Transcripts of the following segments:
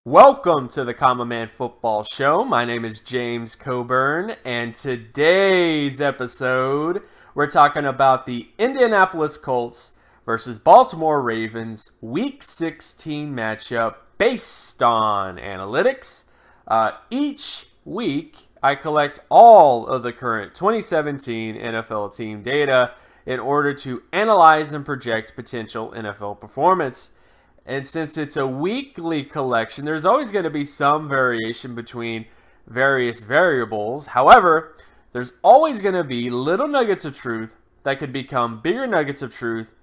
Welcome to the Common Man Football Show. My name is James Coburn, and today's episode, we're talking about the Indianapolis Colts versus Baltimore Ravens Week 16 matchup based on analytics. Each week, I collect all of the current 2017 NFL team data in order to analyze and project potential NFL performance. And since it's a weekly collection, there's always going to be some variation between various variables. However, there's always going to be little nuggets of truth that could become bigger nuggets of truth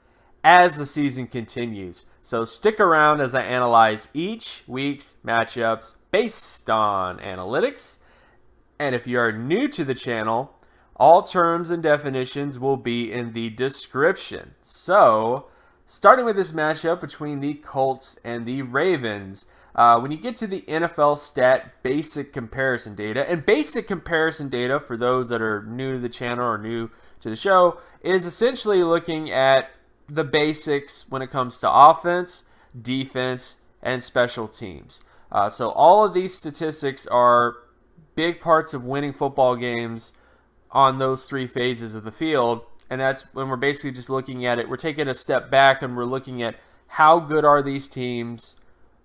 as the season continues. So stick around as I analyze each week's matchups based on analytics. And if you are new to the channel, all terms and definitions will be in the description. So, starting with this matchup between the Colts and the Ravens, when you get to the NFL stat basic comparison data, and basic comparison data for those that are new to the channel or new to the show, is essentially looking at the basics when it comes to offense, defense, and special teams. So all of these statistics are big parts of winning football games on those three phases of the field. And that's when we're basically just looking at it. We're taking a step back and we're looking at how good are these teams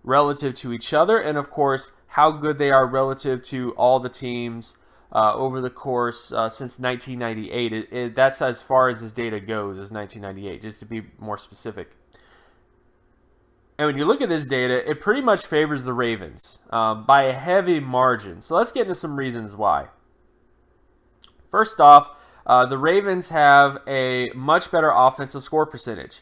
relative to each other. And, of course, how good they are relative to all the teams over the course since 1998. That's as far as this data goes, is 1998, just to be more specific. And when you look at this data, it pretty much favors the Ravens by a heavy margin. So let's get into some reasons why. First off, the Ravens have a much better offensive score percentage,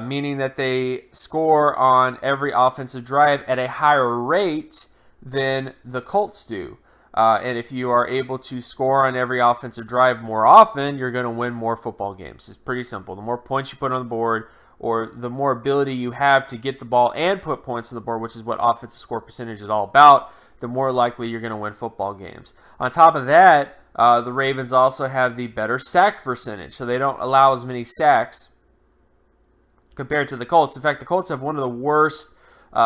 meaning that they score on every offensive drive at a higher rate than the Colts do. And if you are able to score on every offensive drive more often, you're going to win more football games. It's pretty simple. The more points you put on the board, or the more ability you have to get the ball and put points on the board, which is what offensive score percentage is all about, the more likely you're going to win football games. On top of that, the Ravens also have the better sack percentage, so they don't allow as many sacks compared to the Colts. In fact, the Colts have one of the worst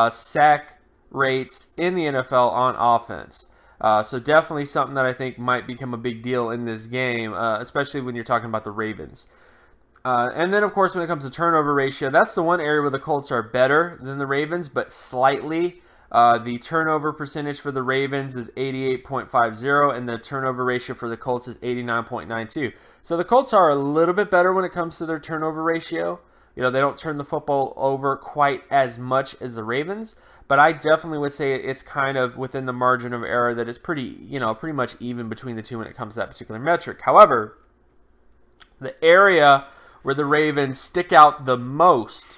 sack rates in the NFL on offense. So definitely something that I think might become a big deal in this game, especially when you're talking about the Ravens. And then, of course, when it comes to turnover ratio, that's the one area where the Colts are better than the Ravens, but slightly. The turnover percentage for the Ravens is 88.50, and the turnover ratio for the Colts is 89.92. So the Colts are a little bit better when it comes to their turnover ratio. You know, they don't turn the football over quite as much as the Ravens, but I definitely would say it's kind of within the margin of error that is pretty much even between the two when it comes to that particular metric. However, the area where the Ravens stick out the most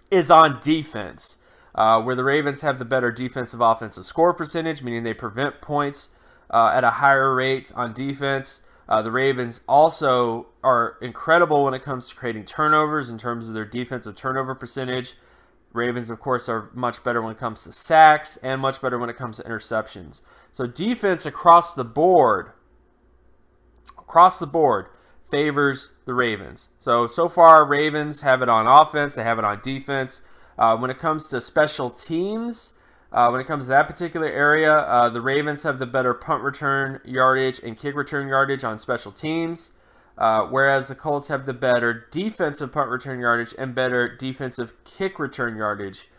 is on defense. Where the Ravens have the better defensive offensive score percentage, meaning they prevent points at a higher rate on defense. The Ravens also are incredible when it comes to creating turnovers in terms of their defensive turnover percentage. Ravens, of course, are much better when it comes to sacks and much better when it comes to interceptions. So defense across the board favors the Ravens. So far, Ravens have it on offense, they have it on defense. When it comes to special teams, when it comes to that particular area, the Ravens have the better punt return yardage and kick return yardage on special teams, whereas the Colts have the better defensive punt return yardage and better defensive kick return yardage.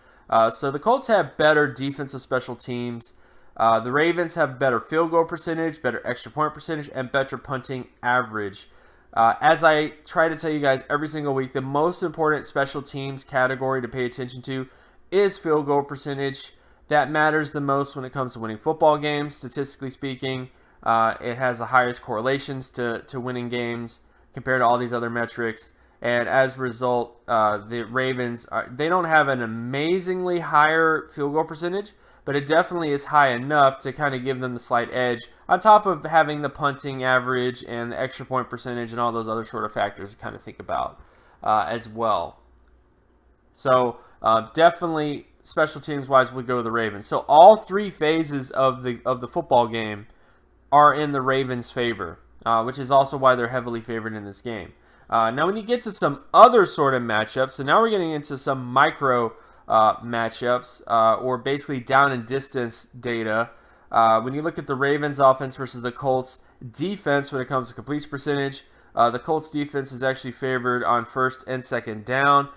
So the Colts have better defensive special teams. The Ravens have better field goal percentage, better extra point percentage, and better punting average. As I try to tell you guys every single week, the most important special teams category to pay attention to is field goal percentage. That matters the most when it comes to winning football games. Statistically speaking, it has the highest correlations to winning games compared to all these other metrics. And as a result, the Ravens, they don't have an amazingly higher field goal percentage, but it definitely is high enough to kind of give them the slight edge, on top of having the punting average and the extra point percentage and all those other sort of factors to kind of think about as well. So definitely special teams wise would go to the Ravens. So all three phases of the football game are in the Ravens' favor, which is also why they're heavily favored in this game. Now when you get to some other sort of matchups, so now we're getting into some micro matchups or basically down and distance data. When you look at the Ravens offense versus the Colts defense when it comes to completion percentage, the Colts defense is actually favored on first and second down.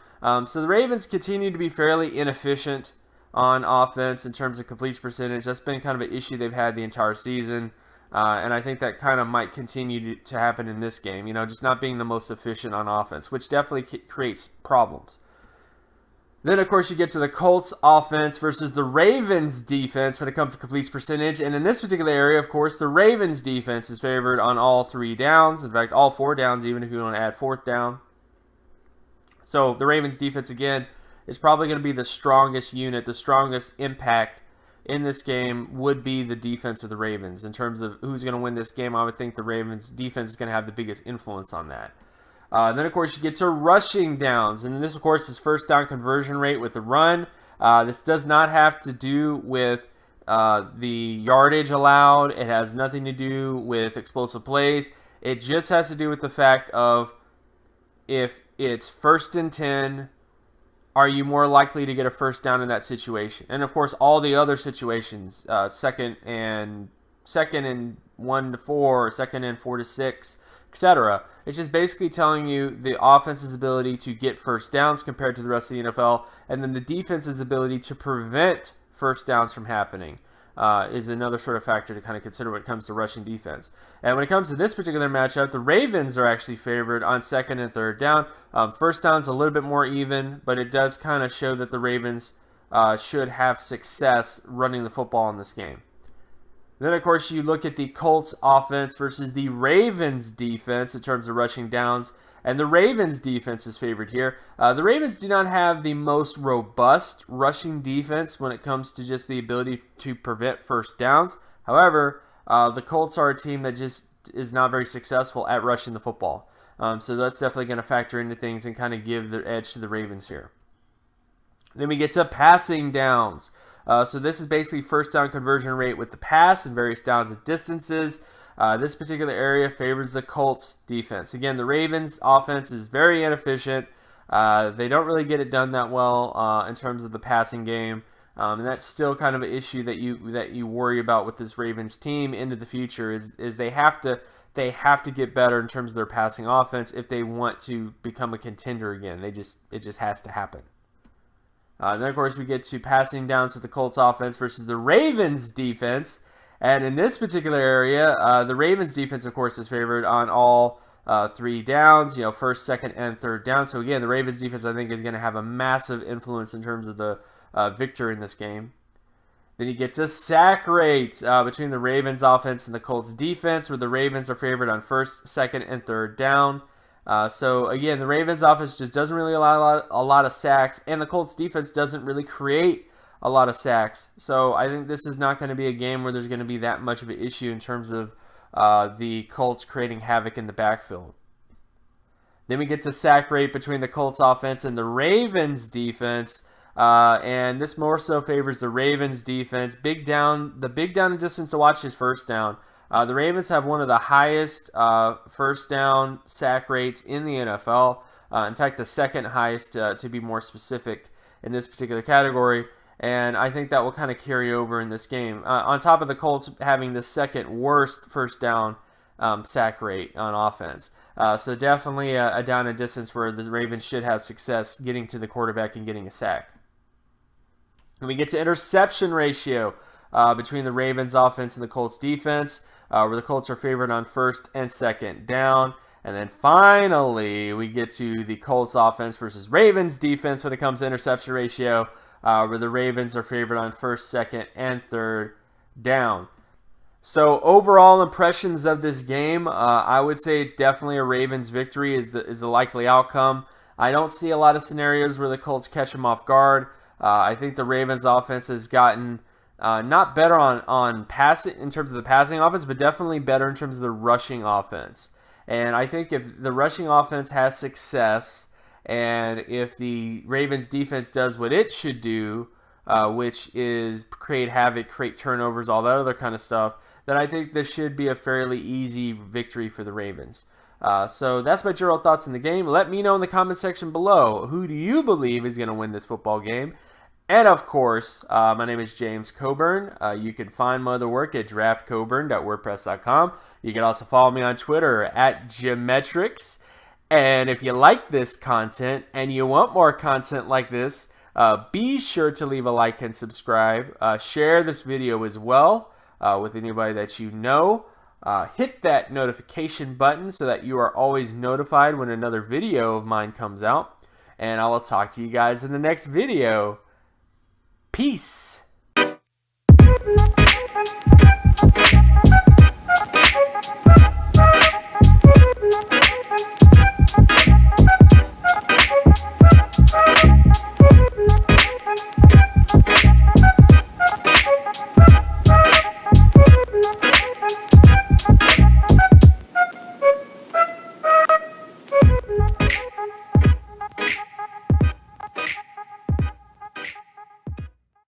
So the Ravens continue to be fairly inefficient on offense in terms of completion percentage. That's been kind of an issue they've had the entire season. And I think that kind of might continue to happen in this game, just not being the most efficient on offense, which definitely creates problems. Then, of course, you get to the Colts offense versus the Ravens defense when it comes to completion percentage. And in this particular area, of course, the Ravens defense is favored on all 3 downs. In fact, all 4 downs, even if you want to add 4th down. So the Ravens defense, again, is probably going to be the strongest unit, the strongest impact in this game would be the defense of the Ravens. In terms of who's going to win this game, I would think the Ravens defense is going to have the biggest influence on that. Then, of course, you get to rushing downs. And this, of course, is first down conversion rate with the run. This does not have to do with the yardage allowed. It has nothing to do with explosive plays. It just has to do with the fact of if it's 1st and 10, are you more likely to get a first down in that situation? And, of course, all the other situations, second and 1 to 4, second and 4 to 6, etc. It's just basically telling you the offense's ability to get first downs compared to the rest of the NFL, and then the defense's ability to prevent first downs from happening is another sort of factor to kind of consider when it comes to rushing defense. And when it comes to this particular matchup, the Ravens are actually favored on 2nd and 3rd down. First down's a little bit more even, but it does kind of show that the Ravens should have success running the football in this game. Then, of course, you look at the Colts offense versus the Ravens defense in terms of rushing downs. And the Ravens defense is favored here. The Ravens do not have the most robust rushing defense when it comes to just the ability to prevent first downs. However, the Colts are a team that just is not very successful at rushing the football. So that's definitely going to factor into things and kind of give the edge to the Ravens here. Then we get to passing downs. So this is basically first down conversion rate with the pass and various downs and distances. This particular area favors the Colts defense. Again, the Ravens offense is very inefficient. They don't really get it done that well in terms of the passing game. And that's still kind of an issue that you worry about with this Ravens team into the future is they have to get better in terms of their passing offense if they want to become a contender again. It just has to happen. Then, of course, we get to passing downs with the Colts offense versus the Ravens defense. And in this particular area, the Ravens defense, of course, is favored on all 3 downs, first, second, and third down. So, again, the Ravens defense, I think, is going to have a massive influence in terms of the victor in this game. Then you get to sack rates between the Ravens offense and the Colts defense, where the Ravens are favored on first, second, and third down. So, again, the Ravens offense just doesn't really allow a lot of sacks, and the Colts defense doesn't really create a lot of sacks. So, I think this is not going to be a game where there's going to be that much of an issue in terms of the Colts creating havoc in the backfield. Then we get to sack rate between the Colts offense and the Ravens defense, and this more so favors the Ravens defense. The big down and distance to watch is first down. The Ravens have one of the highest first down sack rates in the NFL. In fact, the second highest, to be more specific, in this particular category. And I think that will kind of carry over in this game. On top of the Colts having the second worst first down sack rate on offense. So definitely a down and distance where the Ravens should have success getting to the quarterback and getting a sack. And we get to interception ratio between the Ravens offense and the Colts defense, where the Colts are favored on first and second down. And then finally, we get to the Colts offense versus Ravens defense when it comes to interception ratio, where the Ravens are favored on first, second, and third down. So overall impressions of this game, I would say it's definitely a Ravens victory is the likely outcome. I don't see a lot of scenarios where the Colts catch them off guard. I think the Ravens offense has gotten not better on passing in terms of the passing offense, but definitely better in terms of the rushing offense. And I think if the rushing offense has success, and if the Ravens defense does what it should do, which is create havoc, create turnovers, all that other kind of stuff, then I think this should be a fairly easy victory for the Ravens. So that's my general thoughts on the game. Let me know in the comment section below, who do you believe is going to win this football game? And of course, my name is James Coburn. You can find my other work at draftcoburn.wordpress.com. You can also follow me on Twitter at Geometrics. And if you like this content and you want more content like this, be sure to leave a like and subscribe. Share this video as well with anybody that you know. Hit that notification button so that you are always notified when another video of mine comes out. And I will talk to you guys in the next video. Peace.